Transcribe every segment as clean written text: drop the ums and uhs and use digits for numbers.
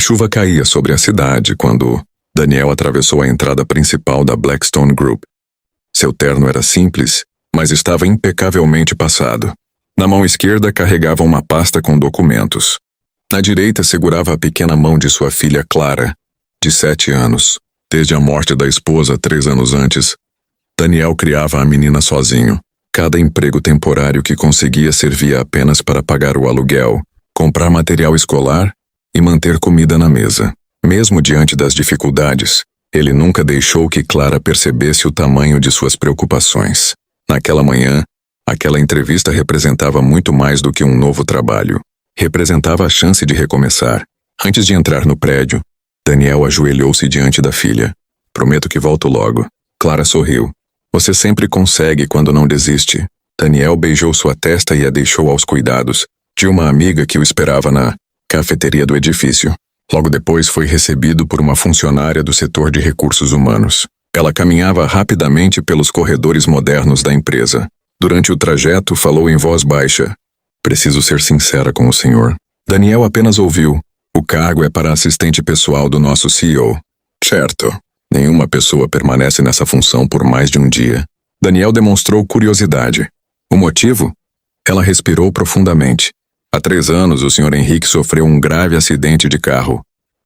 chuva caía sobre a cidade quando Daniel atravessou a entrada principal da Blackstone Group. Seu terno era simples, mas estava impecavelmente passado. Na mão esquerda carregava uma pasta com documentos. Na direita segurava a pequena mão de sua filha Clara, de 7 anos. Desde a morte da esposa 3 anos antes, Daniel criava a menina sozinho. Cada emprego temporário que conseguia servia apenas para pagar o aluguel, comprar material escolar e manter comida na mesa. Mesmo diante das dificuldades, ele nunca deixou que Clara percebesse o tamanho de suas preocupações. Naquela manhã, aquela entrevista representava muito mais do que um novo trabalho. Representava a chance de recomeçar. Antes de entrar no prédio, Daniel ajoelhou-se diante da filha. "Prometo que volto logo." Clara sorriu. "Você sempre consegue quando não desiste." Daniel beijou sua testa e a deixou aos cuidados de uma amiga que o esperava na cafeteria do edifício. Logo depois foi recebido por uma funcionária do setor de recursos humanos. Ela caminhava rapidamente pelos corredores modernos da empresa. Durante o trajeto, falou em voz baixa. "Preciso ser sincera com o senhor." Daniel apenas ouviu. "O cargo é para assistente pessoal do nosso CEO." "Certo. Nenhuma pessoa permanece nessa função por mais de um dia." Daniel demonstrou curiosidade. "O motivo?" Ela respirou profundamente. "Há 3 anos, o Sr. Henrique sofreu um grave acidente de carro.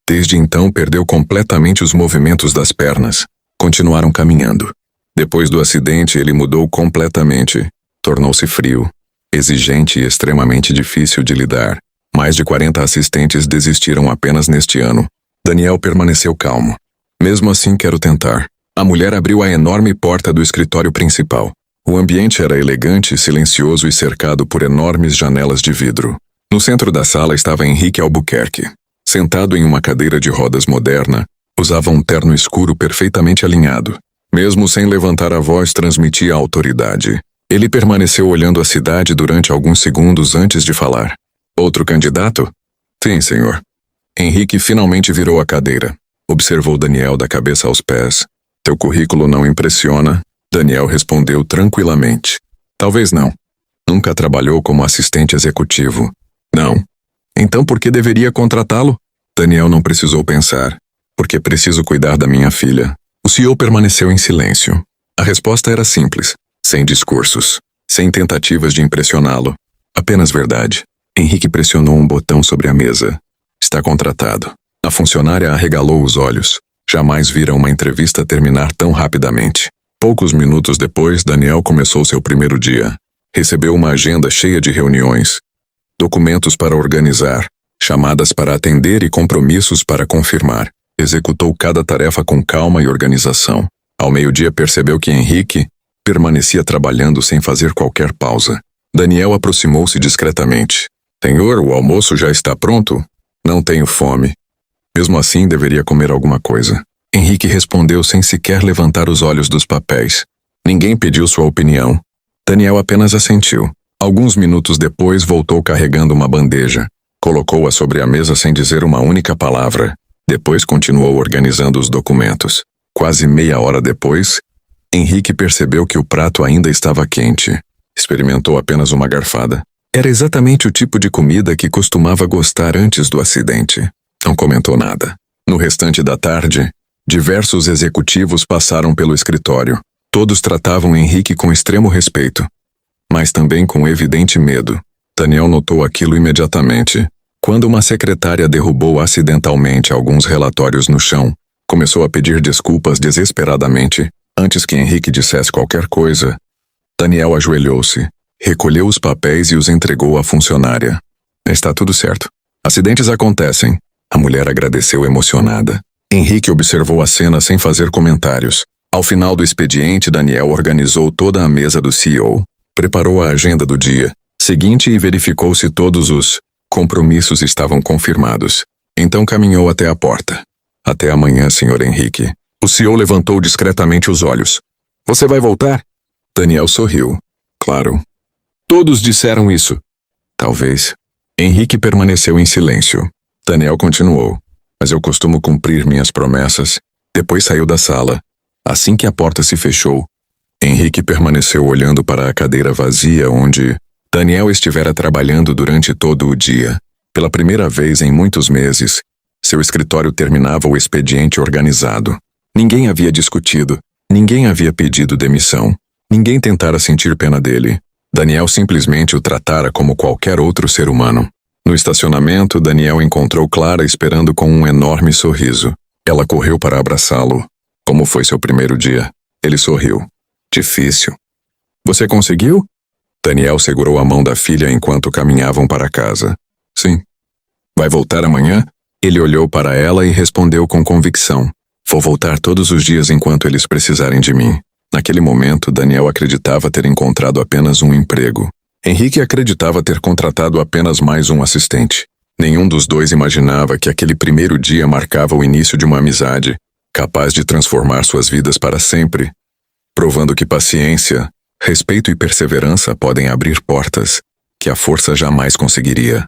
Desde então, perdeu completamente os movimentos das pernas." Continuaram caminhando. Depois do acidente, ele mudou completamente. Tornou-se frio, exigente e extremamente difícil de lidar. Mais de 40 assistentes desistiram apenas neste ano. Daniel permaneceu calmo. "Mesmo assim, quero tentar." A mulher abriu a enorme porta do escritório principal. O ambiente era elegante, silencioso e cercado por enormes janelas de vidro. No centro da sala estava Henrique Albuquerque. Sentado em uma cadeira de rodas moderna, usava um terno escuro perfeitamente alinhado. Mesmo sem levantar a voz, transmitia autoridade. Ele permaneceu olhando a cidade durante alguns segundos antes de falar. "Outro candidato?" "Sim, senhor." Henrique finalmente virou a cadeira. Observou Daniel da cabeça aos pés. "Teu currículo não impressiona?" Daniel respondeu tranquilamente. "Talvez não. Nunca trabalhou como assistente executivo." "Não." "Então por que deveria contratá-lo?" Daniel não precisou pensar. "Porque preciso cuidar da minha filha." O CEO permaneceu em silêncio. A resposta era simples, sem discursos, sem tentativas de impressioná-lo. Apenas verdade. Henrique pressionou um botão sobre a mesa. "Está contratado." A funcionária arregalou os olhos. Jamais vira uma entrevista terminar tão rapidamente. Poucos minutos depois, Daniel começou seu primeiro dia. Recebeu uma agenda cheia de reuniões, documentos para organizar, chamadas para atender e compromissos para confirmar. Executou cada tarefa com calma e organização. Ao meio-dia percebeu que Henrique permanecia trabalhando sem fazer qualquer pausa. Daniel aproximou-se discretamente. "Senhor, o almoço já está pronto?" "Não tenho fome." "Mesmo assim, deveria comer alguma coisa." Henrique respondeu sem sequer levantar os olhos dos papéis. Ninguém pediu sua opinião. Daniel apenas assentiu. Alguns minutos depois, voltou carregando uma bandeja. Colocou-a sobre a mesa sem dizer uma única palavra. Depois continuou organizando os documentos. Quase meia hora depois, Henrique percebeu que o prato ainda estava quente. Experimentou apenas uma garfada. Era exatamente o tipo de comida que costumava gostar antes do acidente. Não comentou nada. No restante da tarde, diversos executivos passaram pelo escritório. Todos tratavam Henrique com extremo respeito, mas também com evidente medo. Daniel notou aquilo imediatamente. Quando uma secretária derrubou acidentalmente alguns relatórios no chão, começou a pedir desculpas desesperadamente. Antes que Henrique dissesse qualquer coisa, Daniel ajoelhou-se, recolheu os papéis e os entregou à funcionária. "Está tudo certo. Acidentes acontecem." A mulher agradeceu emocionada. Henrique observou a cena sem fazer comentários. Ao final do expediente, Daniel organizou toda a mesa do CEO, preparou a agenda do dia seguinte e verificou se todos os compromissos estavam confirmados. Então caminhou até a porta. "Até amanhã, Sr. Henrique." O CEO levantou discretamente os olhos. "Você vai voltar?" Daniel sorriu. "Claro." "Todos disseram isso." "Talvez." Henrique permaneceu em silêncio. Daniel continuou. "Mas eu costumo cumprir minhas promessas." Depois saiu da sala. Assim que a porta se fechou, Henrique permaneceu olhando para a cadeira vazia onde Daniel estivera trabalhando durante todo o dia. Pela primeira vez em muitos meses, Seu escritório terminava o expediente organizado. Ninguém havia discutido, ninguém havia pedido demissão, ninguém tentara sentir pena dele. Daniel simplesmente o tratara como qualquer outro ser humano. No estacionamento, Daniel encontrou Clara esperando com um enorme sorriso. Ela correu para abraçá-lo. Como foi seu primeiro dia? Ele sorriu. Difícil. Você conseguiu? Daniel segurou a mão da filha enquanto caminhavam para casa. Sim. Vai voltar amanhã? Ele olhou para ela e respondeu com convicção. Vou voltar todos os dias enquanto eles precisarem de mim. Naquele momento, Daniel acreditava ter encontrado apenas um emprego. Henrique acreditava ter contratado apenas mais um assistente. Nenhum dos dois imaginava que aquele primeiro dia marcava o início de uma amizade, capaz de transformar suas vidas para sempre, provando que paciência, respeito e perseverança podem abrir portas que a força jamais conseguiria.